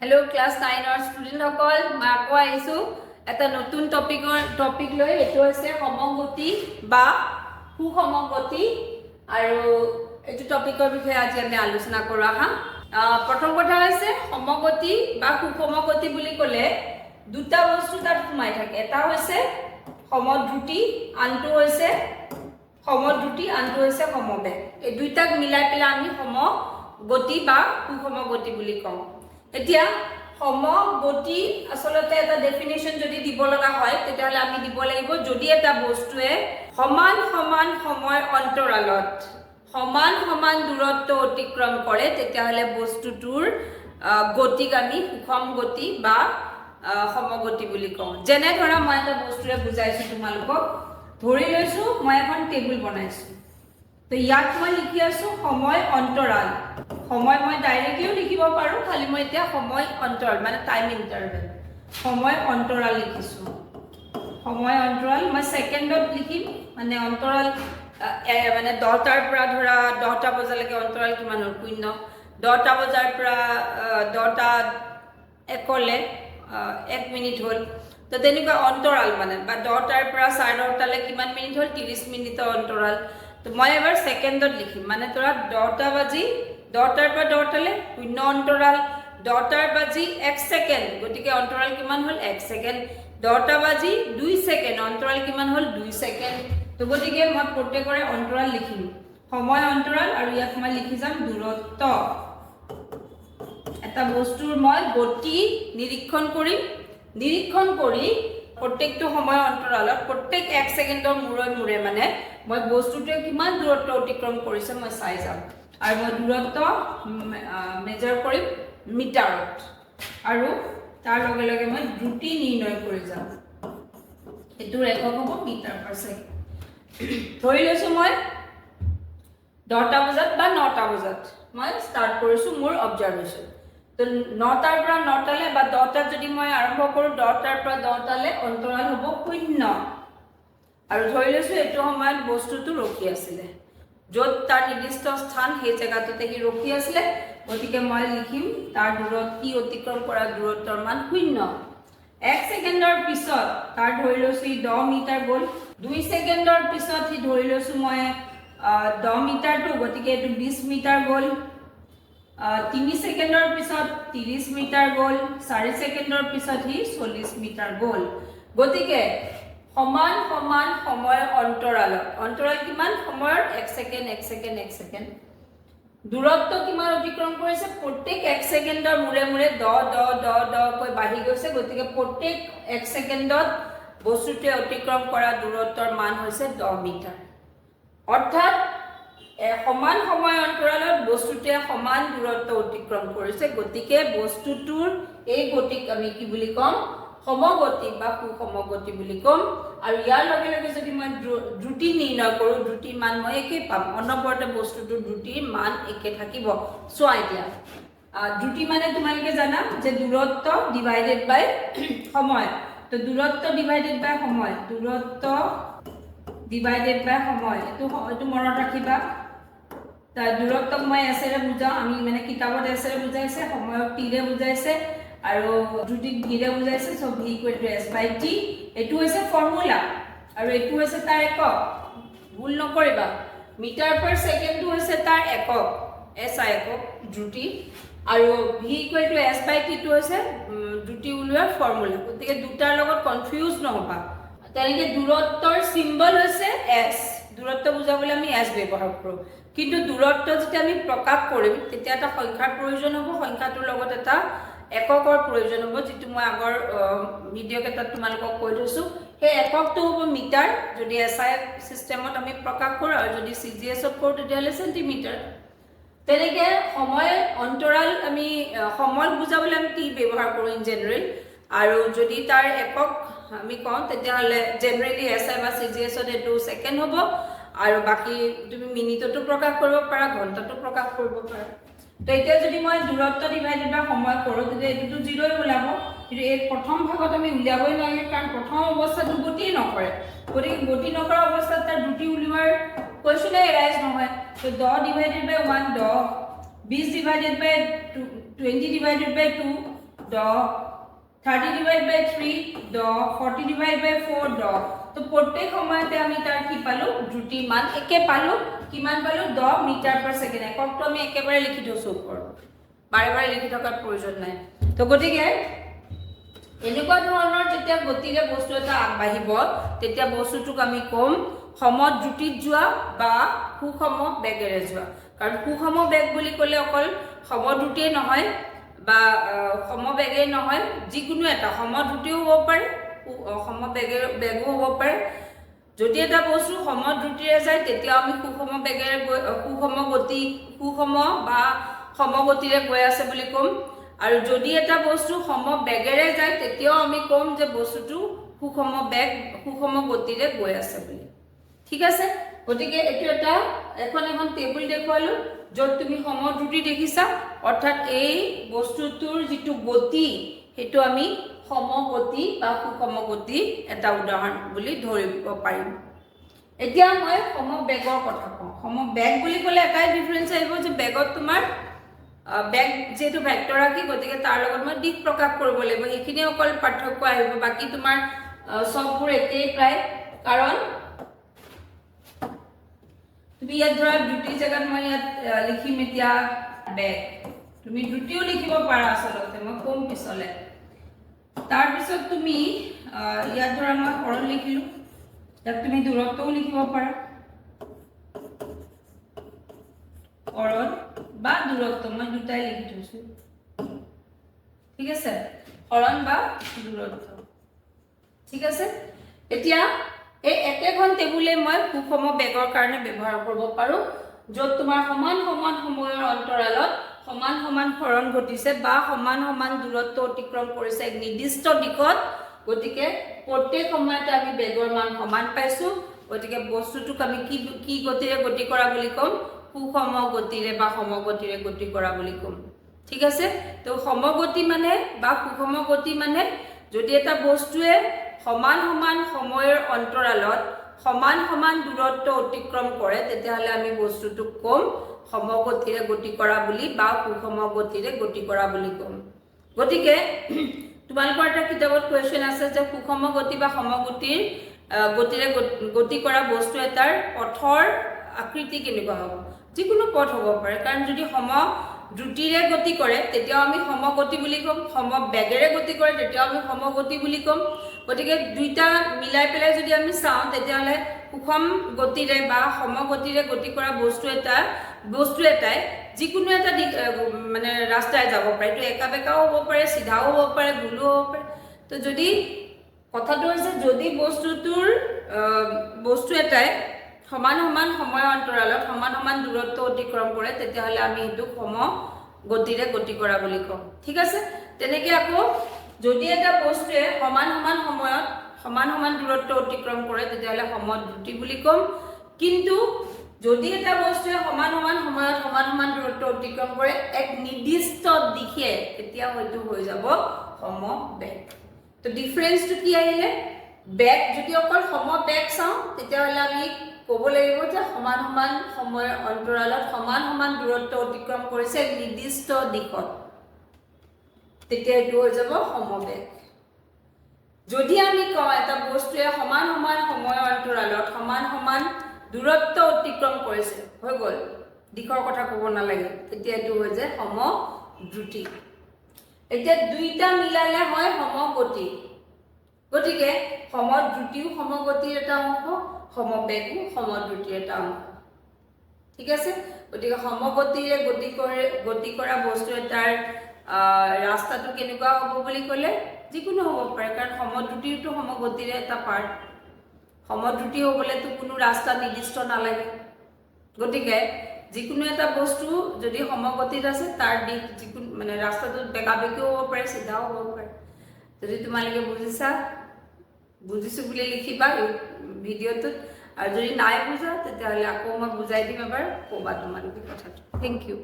hello class 9 और student সকল মই আকৌ আইছো এটা নতুন টপিক লৈ এটো আছে সমগতি বা সুসমগতি আৰু এটো টপিকৰ বিষয়ে আজি আমি আলোচনা কৰা হা প্ৰথম কথা আছে সমগতি বা সুসমগতি বুলি ক'লে দুটা বস্তু তাত সোমাই থাকে এটা হৈছে সমদ্ৰুতি আনটো হৈছে সমবেগ এই দুইটাক মিলাই পেলাই আমি সমগতি বা সুসমগতি বুলি কওঁ এতিয়া সমগতি আসলতে এটা ডেফিনিশন যদি দিব লগা হয় তেতিয়াহলে আমি দিব লাগিব যদি এটা বস্তুৱে সমান সমান সময় অন্তৰালত সমান সমান দূৰত্ব অতিক্ৰম কৰে তেতিয়াহলে বস্তুটোৰ গতিক আমি সুষম গতি বা সমগতি বুলি কওঁ যেনে ধৰা মই এটা বস্তুৰে বুজাইছো তোমালোকক ধৰি লৈছো মই এখন টেবুল বনাইছো তো ইয়াত মই লিখি আছো সময় অন্তৰাল সময় মই ডাইৰেক্টলিও লিখিব পাৰো খালি মই এতিয়া সময় অন্তৰাল মানে টাইম ইন্টাৰভেল সময় অন্তৰাল লিখিছো সময় অন্তৰাল মই সেকেন্ডত লিখিম মানে অন্তৰাল মানে 10টাৰ পৰা ধৰা 10টা বজালৈকে অন্তৰাল কিমান হ'ল 0 10টা বজাৰ পৰা 10টা একলে 1 মিনিট হ'ল তো তেনেকুৱা অন্তৰাল মানে বা 10টাৰ পৰা 10:30 লে কিমান মিনিট হ'ল 30 মিনিটৰ অন্তৰাল তো মই এবাৰ সেকেন্ডত লিখিম মানে তোৰা 10টা বাজি 10টাৰ পৰা 10টালে 0 অন্তৰাল 10টাৰ বাজি 1 সেকেন্ড গতিকে অন্তৰাল কিমান হ'ল 1 সেকেন্ড 10টা বাজি 2 সেকেন্ড অন্তৰাল কিমান হ'ল 2 সেকেন্ড তো গতিকে মই প্ৰত্যেকৰে অন্তৰাল লিখিম সময় অন্তৰাল আৰু ইয়াত মই লিখি যাম দূৰত্ব এটা বস্তুৰ মই গতি নিৰীক্ষণ কৰি প্ৰত্যেকটো সময় অন্তৰালত প্ৰত্যেক 1 সেকেন্ডৰ মূৰে মানে মই বস্তুটোৱে কিমান দূৰত্ব অতিক্ৰম কৰিছে মই চাই যাম আৰু মই দূৰত্ব মেজাৰ কৰিম মিটাৰত আৰু তাৰ লগে লগে মই দ্ৰুতি নিৰ্ণয় কৰি যাম এটোৰ একক হ'ব মিটাৰ পাৰ সেকেন্ড ধৰি লৈছো মই 10টা বজাত বা 9টা বজাত মই ষ্টাৰ্ট কৰিছো মোৰ অবজাৰভেচন তো 9টাৰ পৰা 9টালে বা 10টাত যদি মই আৰম্ভ কৰো 10টাৰ পৰা 10টালে অন্তৰাল হ'ব 0 আৰু ধৰি লৈছো এটো সময়ত বস্তুটো ৰখি আছিল যত তাৰ নিৰ্দিষ্ট স্থান সেই জায়গাটোতে কি ৰখি আছিল গতিকে মই লিখিম তাৰ দূৰত্ব অতিক্ৰম কৰা দূৰত্বৰ মান 0 1 সেকেন্ডৰ পিছত তাৰ ধৰি লৈছো 10 মিটাৰ গ'ল 2 সেকেন্ডৰ পিছত হি ধৰি লৈছো মই 10 মিটাৰটো গতিকে এটো 20 মিটাৰ গ'ল 3 সেকেন্ডৰ পিছত 30 মিটাৰ গ'ল 4 সেকেন্ডৰ পিছত হি 40 মিটাৰ গ'ল গতিকে সমান সমান সময় অন্তৰাল কিমান সময়ৰ 1 সেকেন্ড দূৰত্ব কিমান অতিক্ৰম কৰিছে প্ৰত্যেক 1 সেকেন্ডৰ মূৰে 10 কৈ বাঢ়ি গৈছে গতিকে প্ৰত্যেক 1 সেকেন্ডত বস্তুটোৱে অতিক্ৰম কৰা দূৰত্বৰ মান হৈছে 10 মিটাৰ অৰ্থাৎ সমান সময় অন্তৰালত বস্তুটোৱে সমান দূৰত্ব অতিক্ৰম কৰিছে গতিকে বস্তুটোৰ এই গতিক আমি কি বুলি কম সমগতি বা সুসমগতি বুলি কম আৰু ইয়াৰ লগে লগে যদি মই দ্ৰুতি নিৰ্ণয় কৰো দ্ৰুতিৰ মান মই একে পাম অনবৰতে বস্তুটোৰ দ্ৰুতিৰ মান একে থাকিব চোৱা এতিয়া দ্ৰুতি মানে তোমালোকে জানা যে দূৰত্ব ডিভাইডেড বাই সময় তো দূৰত্ব ডিভাইডেড বাই সময় এটো মনত ৰাখিবা তা দূৰত্বক মই এছেৰে বুজাও আমি মানে কিতাপত এছেৰে বুজাইছে সময়ক টিৰে বুজাইছে আৰু দ্ৰুতিক ভিৰে বুজাইছে সো v = s/t এটো হৈছে ফৰ্মুলা আৰু এটো হৈছে তাৰ একক ভুল নকৰিবা মিটাৰ পাৰ সেকেন্ডটো হৈছে তাৰ একক SI একক দ্ৰুতি আৰু v = s/t টো হৈছে দ্ৰুতি উলিওৱাৰ ফৰ্মুলা গতিকে দুটাৰ লগত কনফিউজ নহবা তেনেকে দূৰত্বৰ সিম্বল হৈছে s দূৰত্ব বুজাবলৈ আমি s ব্যৱহাৰ কৰো কিন্তু দূৰত্ব যদি আমি প্ৰকাশ কৰিম তেতিয়া এটা সংখ্যাৰ প্ৰয়োজন হ'ব সংখ্যাটোৰ লগত এটা এককৰ প্ৰয়োজন হ'ব যেটো মই আগৰ ভিডিও কেইটাত তোমালোকক কৈ থৈছো সেই এককটো হ'ব মিটাৰ যদি SI সিস্টেমত আমি প্ৰকাশ কৰো আৰু যদি CGS ত কৰো তেতিয়াহলে সেন্টিমিটাৰ তেনেকে সময় অন্তৰাল আমি সময় বুজাবলৈ আমি টি ব্যৱহাৰ কৰো ইন জেনাৰেল আৰু যদি তাৰ একক আমি কওঁ তেতিয়াহলে জেনাৰেলি SI বা CGS ত এটো সেকেন্ড হ'ব আৰু বাকি তুমি মিনিটতো প্ৰকাশ কৰিব পাৰা ঘণ্টাতো প্ৰকাশ কৰিব পাৰা তো এতিয়া যদি মই দূৰত্ব ডিভাইডেড বাই সময় কৰো তেতিয়া এটো 0 ওলাব কিন্তু এই প্ৰথম ভাগত আমি উলিয়াবই নোৱাৰিম কাৰণ প্ৰথম অৱস্থাটো গতি নকৰে গতিকে গতি নকৰা অৱস্থাত তাৰ দ্ৰুতি উলিওৱাৰ কোৱেশ্চনে এৰাইজ নহয় তো 10 ডিভাইডেড বাই 1 10 20 ডিভাইডেড বাই 20 ডিভাইডেড বাই 2 10 30 ডিভাইড বাই 3 10 40 ডিভাইড বাই 4 10 তো প্ৰত্যেক সময়তে আমি তাৰ কি পালো দ্ৰুতি মান একে পালো কিমান পালো 10 মিটাৰ পাৰ সেকেন্ড এককটো আমি একেবাৰে লিখি দিছো ওপৰত বাৰে বাৰে লিখি থকাৰ প্ৰয়োজন নাই তো গতিকে এনেকুৱা ধৰণৰ যেতিয়া গতিৰে বস্তু এটা আগবাঢ়িব তেতিয়া বস্তুটোক আমি কম সমদ্ৰুতিত যোৱা বা সুষম বেগেৰে যোৱা কাৰণ সুষম বেগ বুলি ক'লে অকল সমদ্ৰুতিয়ে নহয় বা সমবেগে নহয় যিকোনো এটা সমদ্ৰুতিও হ'ব পাৰে সমবেগো হ'ব পাৰে যদি এটা বস্তু সমদ্ৰুতিৰে যায় তেতিয়া আমি সুষম বেগেৰে সুষম গতি সুষম বা সমগতিৰে গৈ আছে বুলি ক'ম আৰু যদি এটা বস্তু সমবেগেৰে যায় তেতিয়াও আমি ক'ম যে বস্তুটো সুষম গতিৰে গৈ আছে বুলি ঠিক আছে গতিকে এটো এটা এখন টেবুল দেখুৱালো য'ত তুমি সমদ্ৰুতি দেখিছা অৰ্থাৎ এই বস্তুটোৰ যিটো গতি হেতু আমি সমগতি বা সুষম গতি এটা উদাহৰণ বুলি ধৰিব পাৰিম এতিয়া মই সমবেগৰ কথা কওঁ সমবেগ বুলি ক'লে এটাই ডিফাৰেন্স আহিব যে বেগত তোমাৰ বেগ যেটো ভেক্টৰ ৰাখি গতিকে তাৰ লগত মই দিক প্ৰকাশ কৰিব লাগিব এইখিনি অকল পাৰ্থক্য আহিব বাকি তোমাৰ সববোৰ একেই প্ৰায় কাৰণ তুমি ইয়াত ধৰা দ্ৰুতি জাগাত মই ইয়াত লিখিম এতিয়া বেগ তুমি দ্ৰুতিও লিখিব পাৰা আচলতে মই কম পিছলে তাৰ পিছত তুমি ইয়াত ধৰা মই সৰল লিখিলো ইয়াত তুমি দূৰত্বও লিখিব পাৰা সৰল বা দূৰত্ব মই দুটাই লিখি থৈছো ঠিক আছে সৰল বা দূৰত্ব ঠিক আছে এতিয়া এই একেখন টেবুলে মই সুষম বেগৰ কাৰণে ব্যৱহাৰ কৰিব পাৰো য'ত তোমাৰ সমান সমান সময়ৰ অন্তৰালত সমান সমান সৰণ ঘটিছে বা সমান সমান দূৰত্ব অতিক্ৰম কৰিছে এক নিৰ্দিষ্ট দিশত গতিকে প্ৰত্যেক সময়তে আমি বেগৰ মান সমান পাইছো গতিকে বস্তুটোক আমি কি গতিৰে গতি কৰা বুলি ক'ম সুষম গতিৰে বা সমগতিৰে গতি কৰা বুলি ক'ম ঠিক আছে তো সমগতি মানে বা সুষম গতি মানে যদি এটা বস্তুৱে সমান সমান সময়ৰ অন্তৰালত সমান সমান দূৰত্ব অতিক্ৰম কৰে তেতিয়াহলে আমি বস্তুটোক কম সমগতিৰে গতি কৰা বুলি বা সুষম গতিৰে গতি কৰা বুলি ক'ম গতিকে তোমালোকৰ এটা কিতাপত কোৱেশ্চন আছে যে সুষম গতি বা সমগতিৰ গতিৰে গতি কৰা বস্তু এটাৰ পথৰ আকৃতি কেনেকুৱা হ'ব যিকোনো পথ হ'ব পাৰে কাৰণ যদি দ্ৰুতিৰে গতি কৰে তেতিয়া আমি সমগতি বুলি ক'ম সমবেগেৰে গতি কৰে তেতিয়া আমি সমগতি বুলি ক'ম গতিকে দুইটা মিলাই পেলাই যদি আমি চাওঁ তেতিয়াহলে সুষম গতিৰে বা সমগতিৰে গতি কৰা বস্তু এটাই যিকোনো এটা মানে ৰাস্তায় যাব পাৰে তো একাবেকাও হ'ব পাৰে সিধাও হ'ব পাৰে গোলো হ'ব পাৰে তো যদি কথাটো হৈছে যদি বস্তু এটাই সমান সমান সময় অন্তৰালত সমান সমান দূৰত্ব অতিক্ৰম কৰে তেতিয়াহলে আমি এটো সমগতিৰে গতি কৰা বুলি কওঁ ঠিক আছে তেনেকৈ আকৌ যদি এটা বস্তুৱে সমান সমান সময়ত সমান সমান দূৰত্ব অতিক্ৰম কৰে তেতিয়াহলে সমদ্ৰুতি বুলি ক'ম কিন্তু যদি এটা বস্তুৱে সমান সমান সময়ত সমান সমান দূৰত্ব অতিক্ৰম কৰে এক নিৰ্দিষ্ট দিশে তেতিয়া হয়তো হৈ যাব সমবেগ তো ডিফাৰেন্সটো কি আহিলে বেগ যদি অকল সমবেগ চাওঁ তেতিয়াহলে আমি ক'ব লাগিব যে সমান সমান সময়ৰ অন্তৰালত সমান সমান দূৰত্ব অতিক্ৰম কৰিছে এক নিৰ্দিষ্ট দিশত তেতিয়া এটো হৈ যাব সমবেগ যদি আমি কওঁ এটা বস্তুৱে সমান সমান সময়ৰ অন্তৰালত সমান সমান দূৰত্ব অতিক্ৰম কৰিছে হৈ গ'ল দিশৰ কথা ক'ব নালাগে তেতিয়া এটো হৈ যায় সমদ্ৰুতি এতিয়া দুইটা মিলালে হয় সমগতি গতিকে সমদ্ৰুতিও সমগতিৰ এটা অংশ সমবেগো সমদ্ৰুতিৰ এটা অংশ ঠিক আছে গতিকে সমগতিৰে গতি কৰা বস্তু এটাৰ ৰাস্তাটো কেনেকুৱা হ'ব বুলি ক'লে যিকোনো হ'ব পাৰে কাৰণ সমদ্ৰুতিটো সমগতিৰে এটা পাৰ্ট সমদ্ৰুতি হ'বলেতো কোনো ৰাস্তা নিৰ্দিষ্ট নালাগে গতিকে যিকোনো এটা বস্তু যদি সমগতিত আছে তাৰ দিশ যিকোনো মানে ৰাস্তাটো বেকাবেকিও হ'ব পাৰে সিধাও হ'ব পাৰে যদি তোমালোকে বুজিছো বুলি লিখিবা ভিডিঅ'টোত আৰু যদি নাই বুজা তেতিয়াহ'লে আকৌ মই বুজাই দিম এবাৰ ক'বা তোমালোকে কথাটো থেংক ইউ